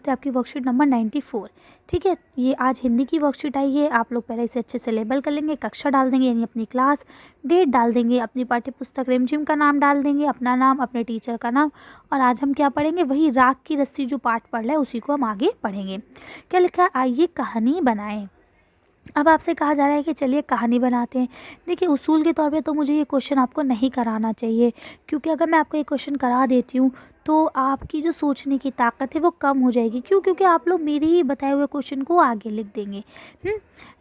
करते हैं आपकी वर्कशीट नंबर 94। ठीक है, ये आज हिंदी की वर्कशीट आई है। आप लोग पहले इसे अच्छे से लेबल कर लेंगे, कक्षा डाल देंगे यानी अपनी क्लास, डेट डाल देंगे, अपनी पाठ्य पुस्तक रिमझिम का नाम डाल देंगे, अपना नाम, अपने टीचर का नाम। और आज हम क्या पढ़ेंगे, वही राख की रस्सी जो पाठ पढ़ रहे हैं उसी को हम आगे पढ़ेंगे। क्या लिखा है, आइए कहानी बनाएं। अब आपसे कहा जा रहा है कि चलिए कहानी बनाते हैं। देखिए उसूल के तौर पे तो मुझे ये क्वेश्चन आपको नहीं कराना चाहिए, क्योंकि अगर मैं आपको ये क्वेश्चन करा देती हूँ तो आपकी जो सोचने की ताकत है वो कम हो जाएगी। क्यों? क्योंकि आप लोग मेरे ही बताए हुए क्वेश्चन को आगे लिख देंगे।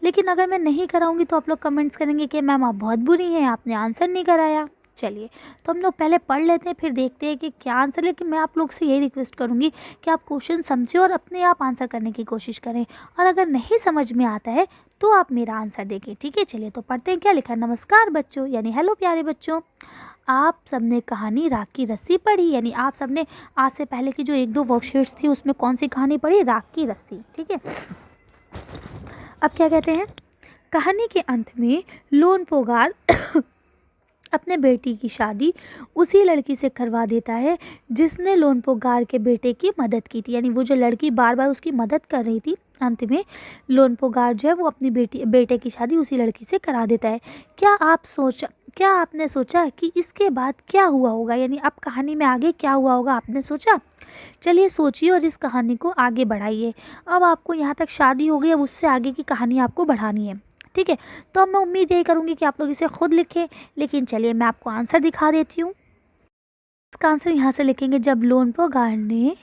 लेकिन अगर मैं नहीं कराऊंगी तो आप लोग कमेंट्स करेंगे कि मैम आप बहुत बुरी हैं, आपने आंसर नहीं कराया। चलिए तो हम लोग पहले पढ़ लेते हैं, फिर देखते हैं कि क्या आंसर। लेकिन मैं आप लोग से यही रिक्वेस्ट करूँगी कि आप क्वेश्चन समझें और अपने आप आंसर करने की कोशिश करें, और अगर नहीं समझ में आता है तो आप मेरा आंसर देखें। ठीक है, चलिए तो पढ़ते हैं। क्या लिखा है, नमस्कार बच्चों यानी हेलो प्यारे बच्चों, आप सबने कहानी राख की रस्सी पढ़ी। यानी आप सबने आज से पहले की जो 1-2 वर्कशीट्स थी उसमें कौन सी कहानी पढ़ी, राख की रस्सी। ठीक है, अब क्या कहते हैं, कहानी के अंत में लोनपोगार अपने बेटी की शादी उसी लड़की से करवा देता है जिसने लोनपोगार के बेटे की मदद की थी। यानी वो जो लड़की बार बार उसकी मदद कर रही थी, अंत में लोनपोगार जो है वो अपनी बेटे की शादी उसी लड़की से करा देता है। क्या आपने सोचा कि इसके बाद क्या हुआ होगा, यानी अब कहानी में आगे क्या हुआ होगा, आपने सोचा? चलिए सोचिए और इस कहानी को आगे बढ़ाइए। अब आपको यहाँ तक शादी हो गई, अब उससे आगे की कहानी आपको बढ़ानी है। ठीक है, तो अब मैं उम्मीद यही करूँगी कि आप लोग इसे खुद लिखें। लेकिन चलिए मैं आपको आंसर दिखा देती हूँ। इसका आंसर यहाँ से लिखेंगे, जब लोनपोगार ने,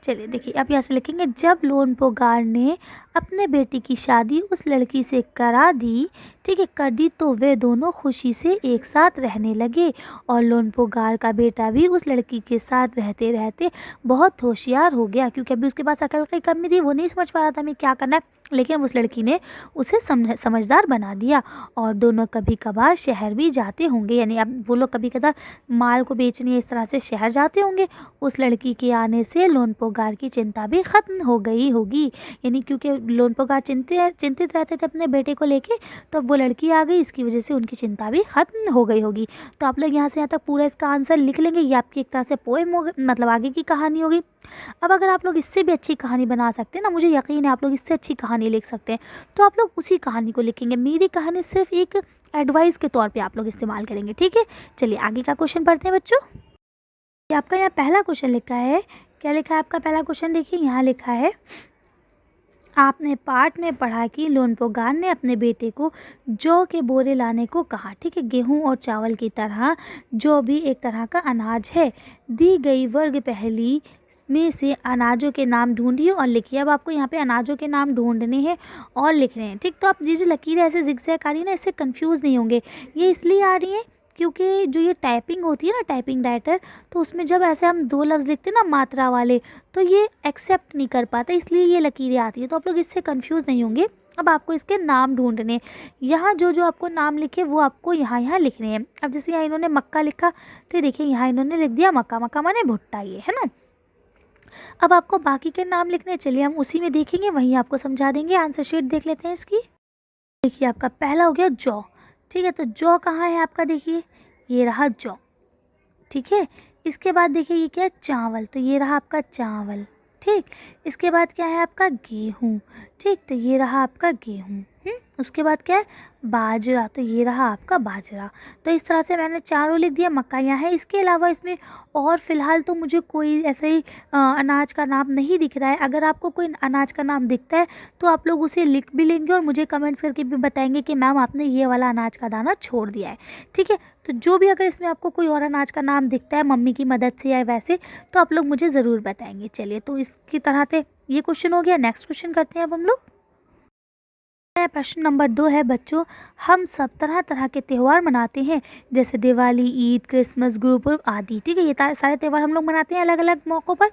चलिए देखिए अब यहाँ से लिखेंगे, जब लोनपोगार ने अपने बेटी की शादी उस लड़की से करा दी, ठीक है, कर दी, तो वे दोनों खुशी से एक साथ रहने लगे। और लोनपोगार का बेटा भी उस लड़की के साथ रहते रहते बहुत होशियार हो गया, क्योंकि अभी उसके पास अकल की कमी थी, वो नहीं समझ पा रहा था हमें क्या करना है, लेकिन उस लड़की ने उसे समझदार बना दिया। और दोनों कभी कभार शहर भी जाते होंगे, यानी अब वो लोग कभी कभार माल को बेचने इस तरह से शहर जाते होंगे। उस लड़की के आने से लोनपोगार की चिंता भी ख़त्म हो गई होगी, यानी क्योंकि लोनपोगार चिंतित रहते थे अपने बेटे को लेके, तो अब वो लड़की आ गई, इसकी वजह से उनकी चिंता भी ख़त्म हो गई होगी। तो आप लोग यहाँ से यहाँ तक पूरा इसका आंसर लिख लेंगे। ये आपकी एक तरह से पोएम हो, मतलब आगे की कहानी होगी। अब अगर आप लोग इससे भी अच्छी कहानी बना सकते हैं ना, मुझे यकीन है आप लोग इससे अच्छी कहानी लिख सकते हैं, तो आप लोग उसी कहानी को लिखेंगे। मेरी कहानी सिर्फ एक एडवाइस के तौर पे आप लोग इस्तेमाल करेंगे। ठीक है, चलिए आगे का क्वेश्चन पढ़ते हैं बच्चों। ये आपका यहाँ पहला क्वेश्चन लिखा है। क्या लिखा है आपका पहला क्वेश्चन, देखिए यहाँ लिखा है, आपने पाठ में पढ़ा कि लोनपोगार ने अपने बेटे को जौ के बोरे लाने को कहा। ठीक है, गेहूं और चावल की तरह जौ भी एक तरह का अनाज है। दी गई वर्ग पहली में से अनाजों के नाम ढूंढिए और लिखिए। अब आपको यहाँ पे अनाजों के नाम ढूंढने हैं और लिखने हैं। ठीक, तो आप ये जो लकीरें ऐसे जिगजैग आ रही है ना, इससे कंफ्यूज नहीं होंगे। ये इसलिए आ रही है क्योंकि जो ये टाइपिंग होती है ना, टाइपिंग राइटर, तो उसमें जब ऐसे हम 2 लफ्ज़ लिखते हैं ना मात्रा वाले, तो ये एक्सेप्ट नहीं कर पाता, इसलिए ये लकीरें आती है। तो आप लोग इससे कंफ्यूज नहीं होंगे। अब आपको इसके नाम ढूंढने, यहाँ जो जो आपको नाम लिखे वो आपको यहाँ यहाँ लिखने हैं। अब जैसे यहाँ इन्होंने मक्का लिखा, तो देखिए यहाँ इन्होंने लिख दिया मक्का, मक्का माने भुट्टा, ये है ना। अब आपको बाकी के नाम लिखने, चलिए हम उसी में देखेंगे, वहीं आपको समझा देंगे। आंसर शीट देख लेते हैं इसकी। देखिए आपका पहला हो गया जौ। ठीक है, तो जौ कहाँ है आपका, देखिए ये रहा जौ। ठीक है, इसके बाद देखिए ये क्या है, चावल, तो ये रहा आपका चावल। ठीक, इसके बाद क्या है आपका गेहूँ। ठीक, तो ये रहा आपका गेहूँ। उसके बाद क्या है, बाजरा, तो ये रहा आपका बाजरा। तो इस तरह से मैंने चारों लिख दिया। मक्का यहाँ है, इसके अलावा इसमें और फ़िलहाल तो मुझे कोई ऐसे ही अनाज का नाम नहीं दिख रहा है। अगर आपको कोई अनाज का नाम दिखता है तो आप लोग उसे लिख भी लेंगे और मुझे कमेंट्स करके भी बताएंगे कि मैम आपने ये वाला अनाज का दाना छोड़ दिया है। ठीक है, तो जो भी अगर इसमें आपको कोई और अनाज का नाम दिखता है मम्मी की मदद से या वैसे, तो आप लोग मुझे ज़रूर बताएंगे। चलिए, तो इसकी तरह से ये क्वेश्चन हो गया। नेक्स्ट क्वेश्चन करते हैं अब हम लोग। प्रश्न नंबर 2 है बच्चों, हम सब तरह तरह के त्यौहार मनाते हैं, जैसे दिवाली, ईद, क्रिसमस, गुरुपुरब आदि। ठीक है, ये सारे त्यौहार हम लोग मनाते हैं अलग अलग मौक़ों पर।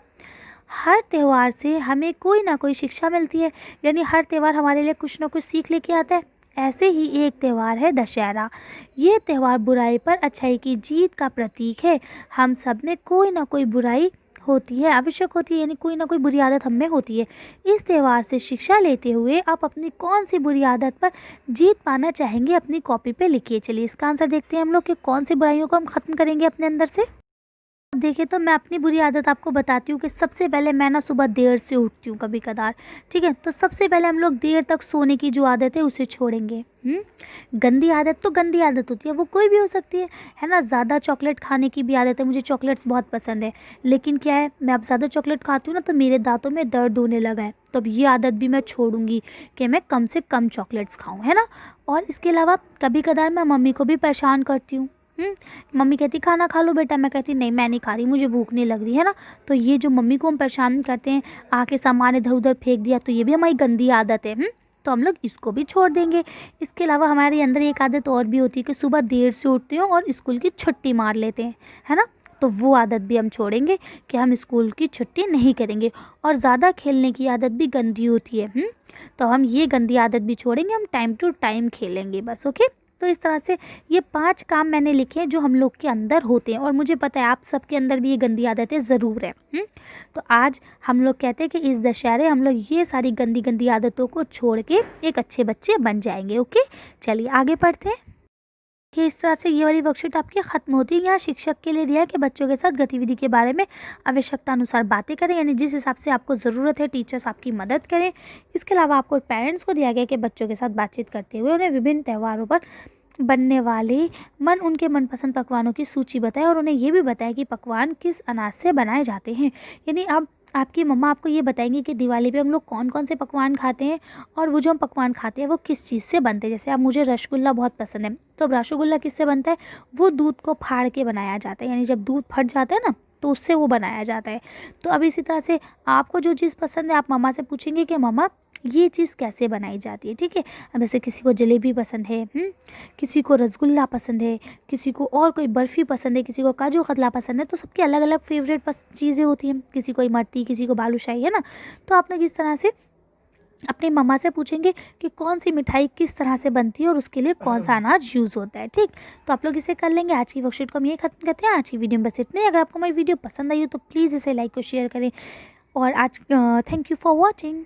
हर त्यौहार से हमें कोई ना कोई शिक्षा मिलती है, यानी हर त्यौहार हमारे लिए कुछ ना कुछ सीख लेके आता है। ऐसे ही एक त्यौहार है दशहरा। ये त्यौहार बुराई पर अच्छाई की जीत का प्रतीक है। हम सब में कोई ना कोई बुराई होती है, आवश्यक होती है, यानी कोई ना कोई बुरी आदत हम में होती है। इस त्यौहार से शिक्षा लेते हुए आप अपनी कौन सी बुरी आदत पर जीत पाना चाहेंगे, अपनी कॉपी पे लिखिए। चलिए इसका आंसर देखते हैं हम लोग कि कौन सी बुराइयों को हम ख़त्म करेंगे अपने अंदर से। अब देखिए तो मैं अपनी बुरी आदत आपको बताती हूँ कि सबसे पहले मैं ना सुबह देर से उठती हूँ कभी-कदार, ठीक है? तो सबसे पहले हम लोग देर तक सोने की जो आदत है उसे छोड़ेंगे। गंदी आदत तो गंदी आदत होती है, वो कोई भी हो सकती है ना? ज़्यादा चॉकलेट खाने की भी आदत है, मुझे चॉकलेट्स बहुत पसंद है। लेकिन क्या है, मैं अब ज़्यादा चॉकलेट खाती हूँ ना तो मेरे दाँतों में दर्द होने लगा है। तो अब ये आदत भी मैं छोड़ूँगी कि मैं कम से कम चॉकलेट्स खाऊँ, है ना? और इसके अलावा कभी-कदार मैं मम्मी को भी परेशान करती हूँ। मम्मी कहती खाना खा लो बेटा, मैं कहती नहीं मैं नहीं खा रही, मुझे भूख नहीं लग रही, है ना? तो ये जो मम्मी को हम परेशान करते हैं, आके सामान इधर-उधर फेंक दिया, तो ये भी हमारी गंदी आदत है। तो हम लोग इसको भी छोड़ देंगे। इसके अलावा हमारे अंदर एक आदत और भी होती है कि सुबह देर से उठते हैं और स्कूल की छुट्टी मार लेते हैं, है ना? तो वो आदत भी हम छोड़ेंगे कि हम स्कूल की छुट्टी नहीं करेंगे। और ज़्यादा खेलने की आदत भी गंदी होती है। तो हम ये गंदी आदत भी छोड़ेंगे, हम टाइम टू टाइम खेलेंगे बस, ओके? तो इस तरह से ये 5 काम मैंने लिखे हैं जो हम लोग के अंदर होते हैं और मुझे पता है आप सबके अंदर भी ये गंदी आदतें ज़रूर है। तो आज हम लोग कहते हैं कि इस दशहरे हम लोग ये सारी गंदी आदतों को छोड़ के एक अच्छे बच्चे बन जाएंगे, ओके? चलिए आगे पढ़ते हैं। कि इस तरह से ये वाली वर्कशीट आपकी ख़त्म होती है। यहाँ शिक्षक के लिए दिया है कि बच्चों के साथ गतिविधि के बारे में आवश्यकता अनुसार बातें करें, यानी जिस हिसाब से आपको ज़रूरत है टीचर्स आपकी मदद करें। इसके अलावा आपको पेरेंट्स को दिया गया कि बच्चों के साथ बातचीत करते हुए उन्हें विभिन्न त्योहारों पर बनने वाले उनके मनपसंद पकवानों की सूची बताएं और उन्हें ये भी बताएं कि पकवान किस अनाज से बनाए जाते हैं। यानी अब आपकी मम्मा आपको ये बताएंगी कि दिवाली पे हम लोग कौन कौन से पकवान खाते हैं और वो जो हम पकवान खाते हैं वो किस चीज़ से बनते हैं। जैसे अब मुझे रसगुल्ला बहुत पसंद है, तो अब रसगुल्ला किससे बनता है? वो दूध को फाड़ के बनाया जाता है, यानी जब दूध फट जाता है ना तो उससे वो बनाया जाता है। तो अब इसी तरह से आपको जो चीज़ पसंद है आप मम्मा से पूछेंगे कि मम्मा ये चीज़ कैसे बनाई जाती है, ठीक है? अब जैसे किसी को जलेबी पसंद है, किसी को रसगुल्ला पसंद है, किसी को और कोई बर्फ़ी पसंद है, किसी को काजू कतला पसंद है, तो सबकी अलग अलग फेवरेट चीज़ें होती हैं। किसी को इमरती, किसी को बालूशाही, है ना? तो आप लोग इस तरह से अपनी मम्मा से पूछेंगे कि कौन सी मिठाई किस तरह से बनती है और उसके लिए कौन सा अनाज यूज़ होता है, ठीक? तो आप लोग इसे कर लेंगे। आज की वर्कशीट को हम ये खत्म करते हैं। आज की वीडियो में बस इतने ही। अगर आपको हमारी वीडियो पसंद आई हो तो प्लीज़ इसे लाइक और शेयर करें। और आज थैंक यू फॉर वॉचिंग।